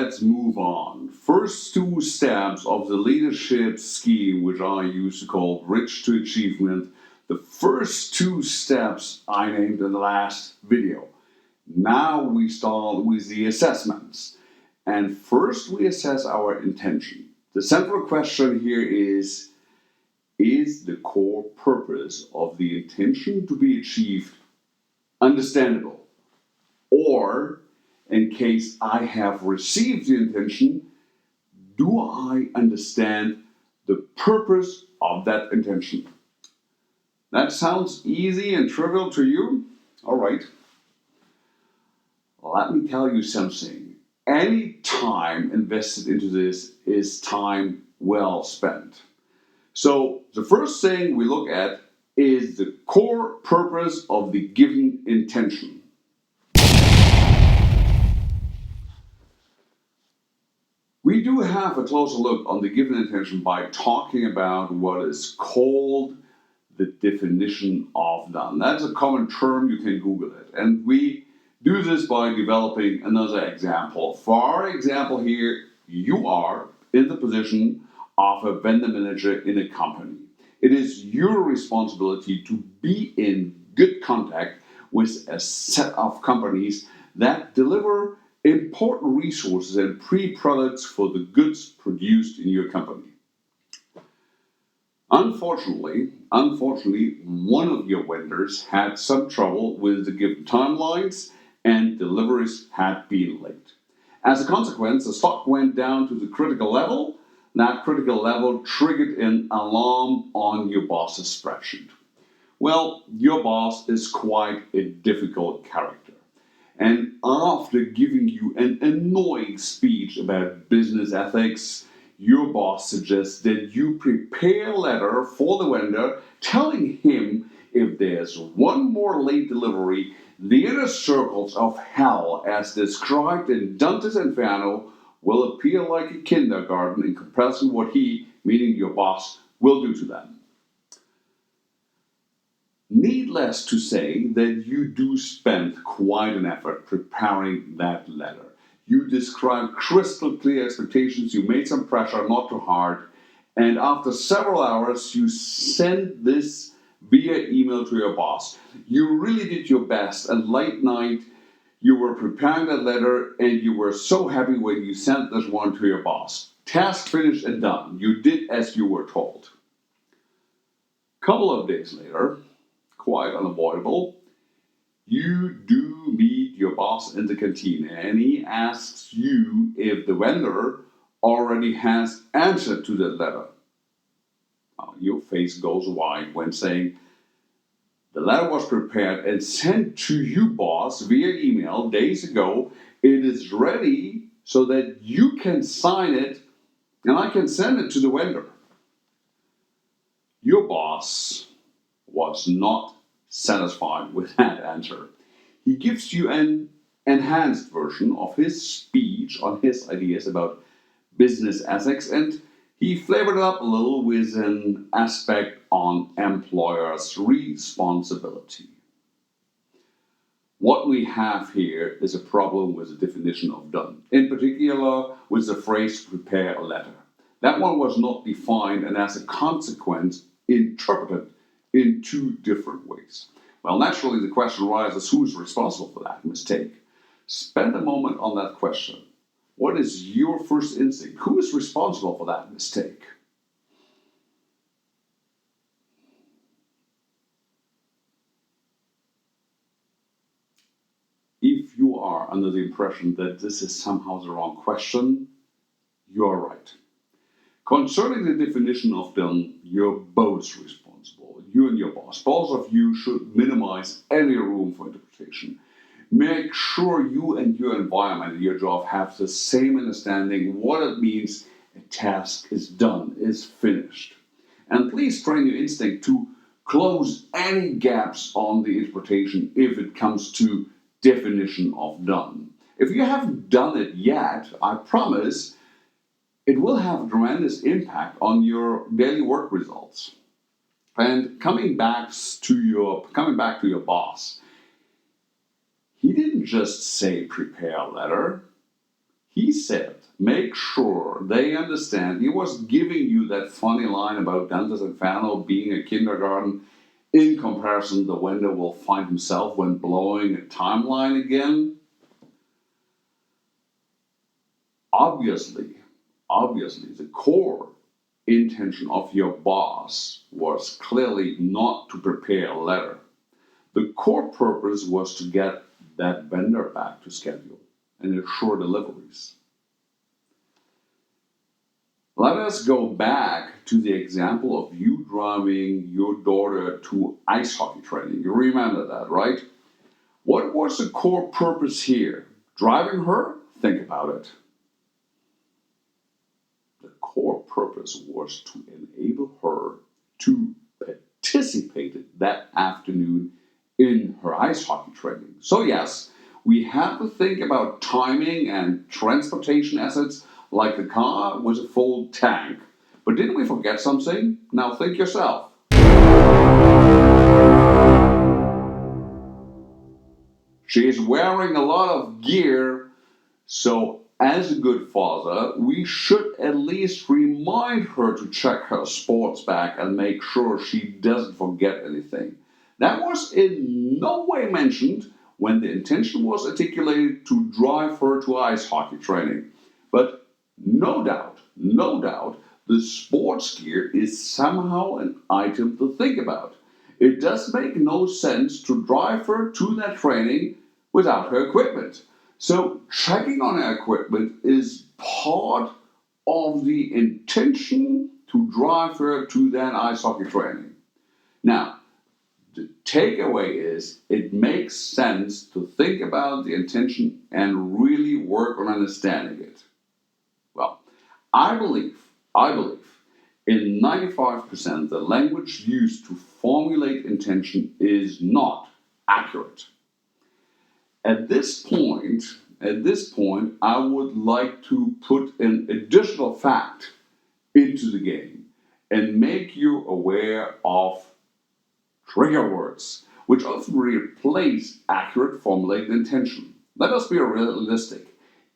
let's move on. First two steps of the leadership scheme, which I used to call Bridge to Achievement. The first two steps I named in the last video. Now we start with the assessments. And first we assess our intention. The central question here is the core purpose of the intention to be achieved understandable? Or, in case I have received the intention, do I understand the purpose of that intention? That sounds easy and trivial to you? All right. Let me tell you something. Any time invested into this is time well spent. So the first thing we look at is the core purpose of the given intention. We do have a closer look on the given intention by talking about what is called the definition of done. That's a common term, you can Google it. And we do this by developing another example. For our example here, you are in the position of a vendor manager in a company. It is your responsibility to be in good contact with a set of companies that deliver important resources and pre-products for the goods produced in your company. Unfortunately, one of your vendors had some trouble with the given timelines and deliveries had been late. As a consequence, the stock went down to the critical level. That critical level triggered an alarm on your boss's spreadsheet. Well, your boss is quite a difficult character. And after giving you an annoying speech about business ethics, your boss suggests that you prepare a letter for the vendor telling him if there's one more late delivery, the inner circles of hell, as described in Dante's Inferno, will appear like a kindergarten in comparison to what he, meaning your boss, will do to them. Needless to say that you do spend quite an effort preparing that letter. You describe crystal clear expectations, you made some pressure, not too hard, and after several hours you send this via email to your boss. You really did your best, and late night you were preparing that letter and you were so happy when you sent this one to your boss. Task finished and done. You did as you were told. Couple of days later, quite unavoidable, you do meet your boss in the canteen and he asks you if the vendor already has answered to that letter. Now, your face goes wide when saying, the letter was prepared and sent to you, boss, via email days ago. It is ready so that you can sign it and I can send it to the vendor. Your boss was not satisfied with that answer. He gives you an enhanced version of his speech on his ideas about business ethics, and he flavored it up a little with an aspect on employers' responsibility. What we have here is a problem with the definition of done, in particular with the phrase prepare a letter. That one was not defined and as a consequence interpreted in two different ways. Well, naturally the question arises, who is responsible for that mistake? Spend a moment on that question. What is your first instinct? Who is responsible for that mistake? If you are under the impression that this is somehow the wrong question, you are right. Concerning the definition of done, you're both responsible. You and your boss. Both of you should minimize any room for interpretation. Make sure you and your environment and your job have the same understanding what it means a task is done, is finished. And please train your instinct to close any gaps on the interpretation if it comes to definition of done. If you haven't done it yet, I promise it will have a tremendous impact on your daily work results. And coming back to your boss, he didn't just say prepare a letter. He said, make sure they understand. He was giving you that funny line about Dantes Inferno being a kindergarten in comparison to when Wender will find himself when blowing a timeline again. Obviously, the core intention of your boss was clearly not to prepare a letter. The core purpose was to get that vendor back to schedule and ensure deliveries. Let us go back to the example of you driving your daughter to ice hockey training. You remember that, right? What was the core purpose here? Driving her? Think about it. The core purpose was to enable her to participate that afternoon in her ice hockey training. So yes, we have to think about timing and transportation assets like the car with a full tank. But didn't we forget something? Now think yourself. She's wearing a lot of gear, so as a good father, we should at least remind her to check her sports bag and make sure she doesn't forget anything. That was in no way mentioned when the intention was articulated to drive her to ice hockey training. But no doubt, the sports gear is somehow an item to think about. It does make no sense to drive her to that training without her equipment. So checking on her equipment is part of the intention to drive her to that ice hockey training. Now, the takeaway is it makes sense to think about the intention and really work on understanding it. Well, I believe in 95% the language used to formulate intention is not accurate. At this point, I would like to put an additional fact into the game and make you aware of trigger words, which often replace accurate formulated intention. Let us be realistic.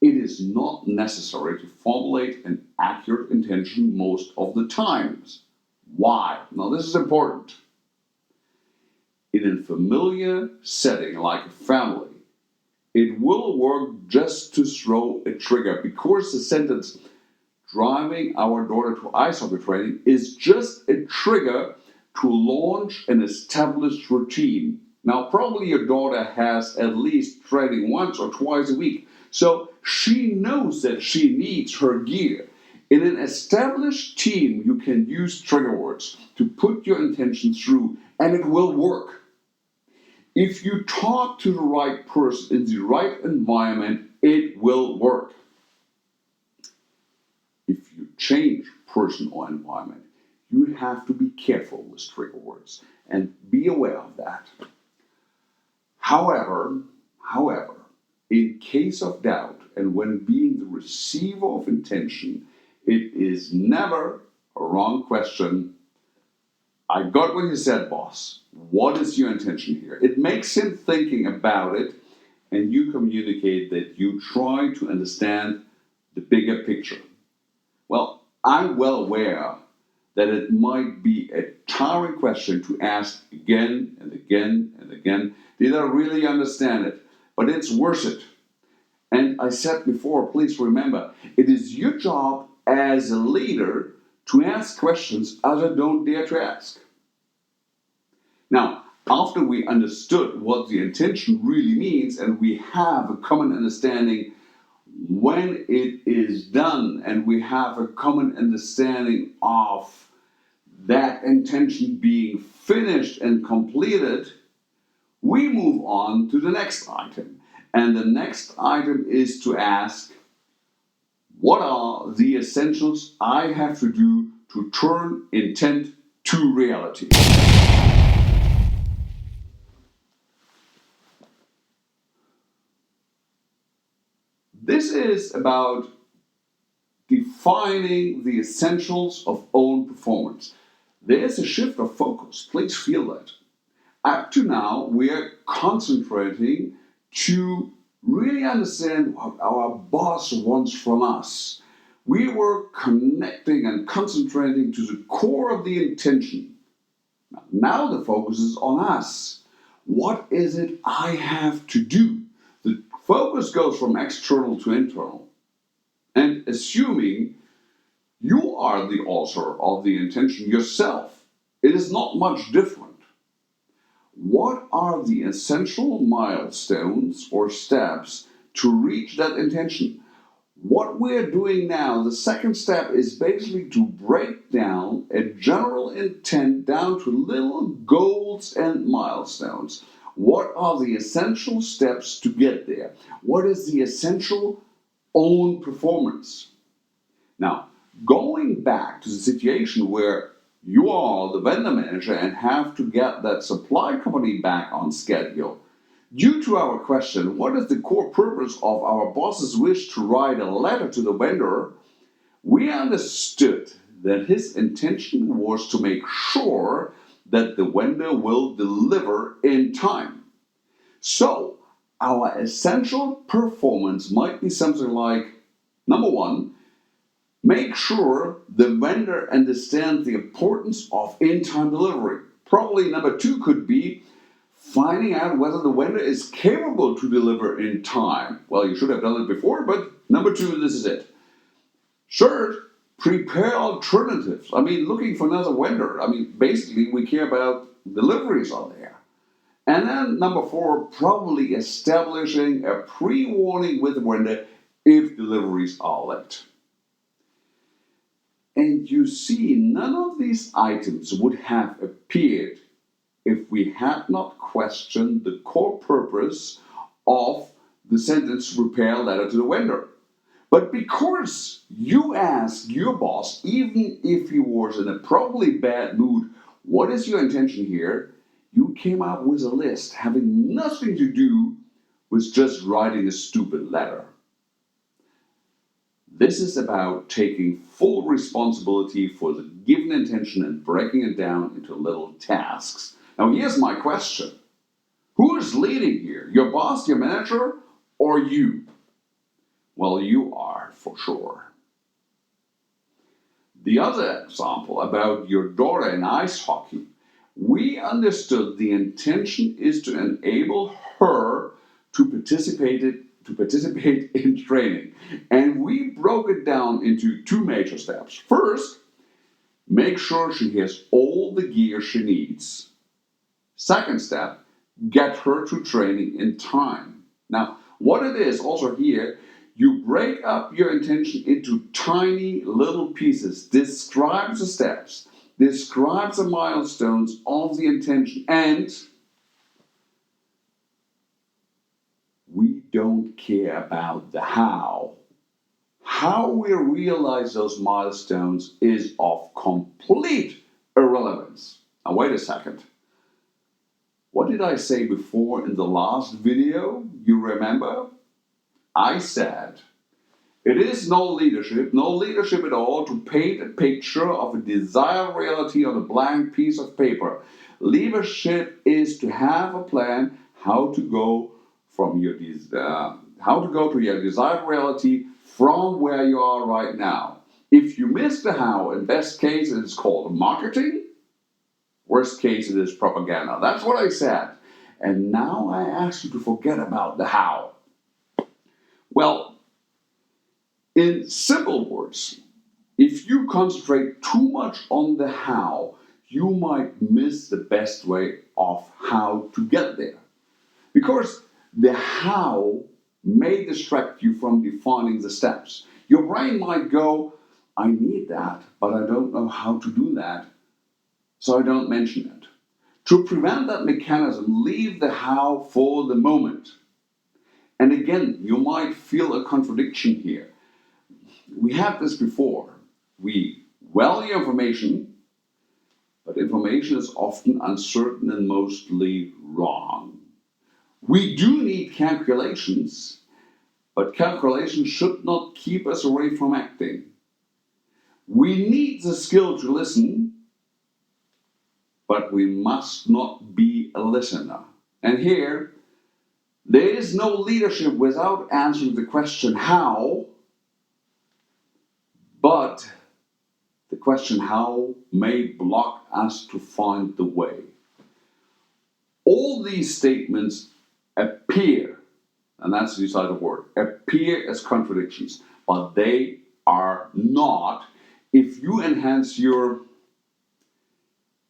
It is not necessary to formulate an accurate intention most of the times. Why? Now, this is important. In a familiar setting like a family, it will work just to throw a trigger because the sentence, driving our daughter to ice hockey training, is just a trigger to launch an established routine. Now, probably your daughter has at least training once or twice a week, so she knows that she needs her gear. In an established team, you can use trigger words to put your intention through, and it will work. If you talk to the right person in the right environment, it will work. If you change person or environment, you have to be careful with trigger words and be aware of that. However, in case of doubt and when being the receiver of intention, it is never a wrong question. I got what you said, boss. What is your intention here? It makes him thinking about it, and you communicate that you try to understand the bigger picture. Well, I'm well aware that it might be a tiring question to ask again and again and again. Did I really understand it? But it's worth it. And I said before, please remember, it is your job as a leader to ask questions others don't dare to ask. Now, after we understood what the intention really means and we have a common understanding when it is done and we have a common understanding of that intention being finished and completed, we move on to the next item. And the next item is to ask, what are the essentials I have to do to turn intent to reality? This is about defining the essentials of own performance. There's a shift of focus. Please feel that. Up to now, we are concentrating to really understand what our boss wants from us. We were connecting and concentrating to the core of the intention. Now the focus is on us. What is it I have to do? The focus goes from external to internal. And assuming you are the author of the intention yourself, it is not much different. What are the essential milestones or steps to reach that intention? What we're doing now, the second step, is basically to break down a general intent down to little goals and milestones. What are the essential steps to get there? What is the essential own performance? Now, going back to the situation where you are the vendor manager and have to get that supply company back on schedule. Due to our question, what is the core purpose of our boss's wish to write a letter to the vendor? We understood that his intention was to make sure that the vendor will deliver in time. So, our essential performance might be something like, number one, make sure the vendor understands the importance of in-time delivery. Probably number two could be finding out whether the vendor is capable to deliver in time. Well, you should have done it before, but number two, this is it. Third, prepare alternatives. Looking for another vendor. Basically, we care about deliveries on there. And then number four, probably establishing a pre-warning with the vendor if deliveries are late. And you see, none of these items would have appeared if we had not questioned the core purpose of the sentence repair letter to the vendor. But because you asked your boss, even if he was in a probably bad mood, what is your intention here? You came up with a list having nothing to do with just writing a stupid letter. This is about taking full responsibility for the given intention and breaking it down into little tasks. Now, here's my question. Who is leading here? Your boss, your manager, or you? Well, you are, for sure. The other example about your daughter in ice hockey. We understood the intention is to enable her to participate in training. And we broke it down into two major steps. First, make sure she has all the gear she needs. Second step, get her to training in time. Now, what it is also here, you break up your intention into tiny little pieces, describe the steps, describe the milestones of the intention, and we don't care about the how. How we realize those milestones is of complete irrelevance. Now, wait a second. What did I say before in the last video? You remember? I said, it is no leadership at all, to paint a picture of a desired reality on a blank piece of paper. Leadership is to have a plan how to go to your desired reality from where you are right now. If you miss the how, in best case it is called marketing, worst case it is propaganda. That's what I said. And now I ask you to forget about the how. Well, in simple words, if you concentrate too much on the how, you might miss the best way of how to get there. Because the how may distract you from defining the steps. Your brain might go, I need that, but I don't know how to do that, so I don't mention it. To prevent that mechanism, leave the how for the moment. And again, you might feel a contradiction here. We had this before. We value information, but information is often uncertain and mostly wrong. We do need calculations, but calculations should not keep us away from acting. We need the skill to listen, but we must not be a listener. And here, There is no leadership without answering the question how, but the question how may block us to find the way. All these statements appear, and that's the decided word, appear as contradictions, but they are not if you enhance your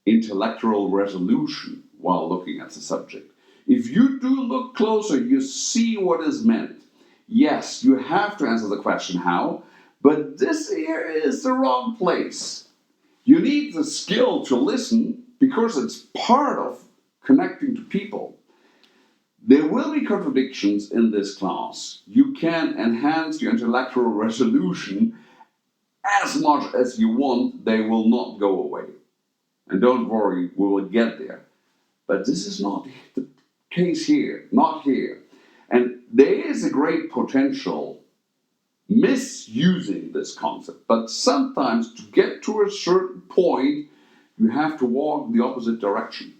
intellectual resolution while looking at the subject. If you do look closer, you see what is meant. Yes, you have to answer the question how, but this here is the wrong place. You need the skill to listen because it's part of connecting to people. There will be contradictions in this class. You can enhance your intellectual resolution as much as you want, they will not go away. And don't worry, we will get there. But this is not the case here, not here. And there is a great potential misusing this concept. But sometimes to get to a certain point, you have to walk in the opposite direction.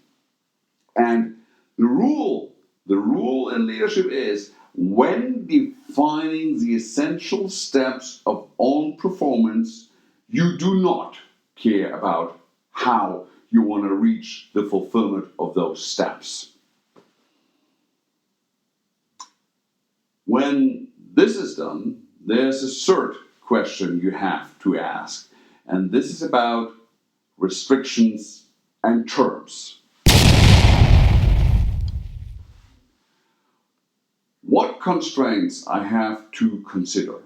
And the rule in leadership is when defining the essential steps of own performance, you do not care about how you want to reach the fulfillment of those steps. When this is done, there's a third question you have to ask, and this is about restrictions and terms. What constraints I have to consider?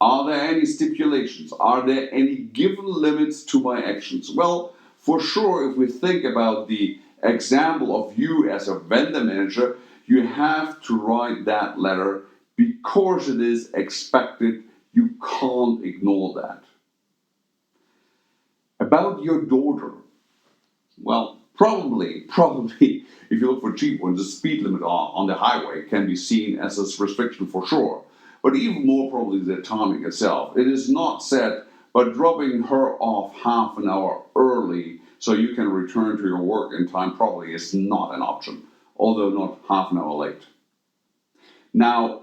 Are there any stipulations? Are there any given limits to my actions? Well, for sure, if we think about the example of you as a vendor manager, you have to write that letter because it is expected. You can't ignore that. About your daughter, well, probably, if you look for cheap ones, the speed limit on the highway can be seen as a restriction for sure. But even more probably the timing itself. It is not set, but dropping her off half an hour early so you can return to your work in time probably is not an option, although not half an hour late. Now,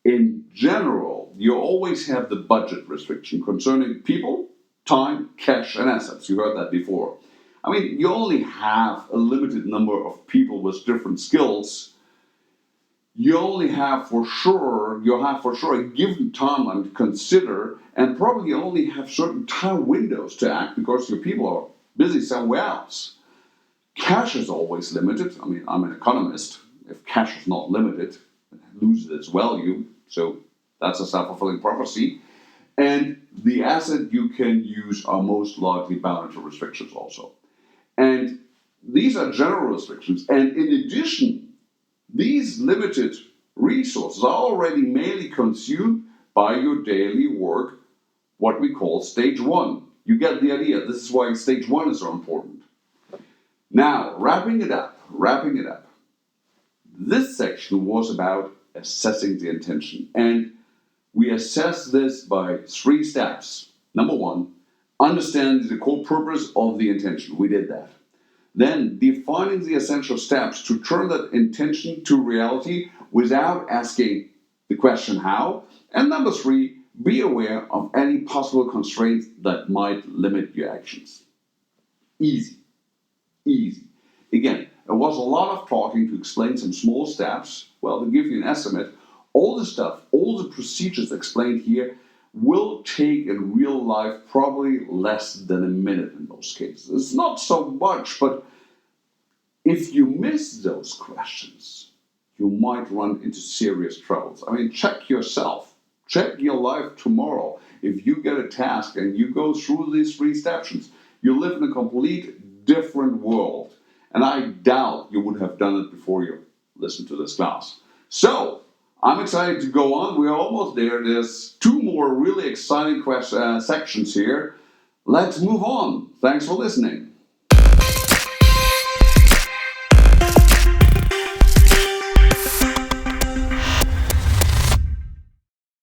in general, you always have the budget restriction concerning people, time, cash, and assets. You heard that before. I mean, you only have a limited number of people with different skills. You'll have for sure a given timeline to consider, and probably only have certain time windows to act because your people are busy somewhere else. Cash is always limited. I mean, I'm an economist. If cash is not limited, it loses its value. So that's a self-fulfilling prophecy. And the asset you can use are most likely bound to restrictions also. And these are general restrictions. And in addition, these limited resources are already mainly consumed by your daily work, what we call stage one. You get the idea. This is why stage one is so important. Now, wrapping it up. This section was about assessing the intention. And we assess this by 3 steps. Number 1, understand the core purpose of the intention. We did that. Then defining the essential steps to turn that intention to reality without asking the question how. And number 3, be aware of any possible constraints that might limit your actions. Easy. Again, there was a lot of talking to explain some small steps. Well, to give you an estimate, all the procedures explained here will take in real life probably less than a minute in most cases. It's not so much, but if you miss those questions, you might run into serious troubles. I mean, check yourself. Check your life tomorrow. If you get a task and you go through these 3 steps, you live in a complete different world. And I doubt you would have done it before you listened to this class. So, I'm excited to go on. We're almost there. There's 2 more really exciting sections here. Let's move on. Thanks for listening.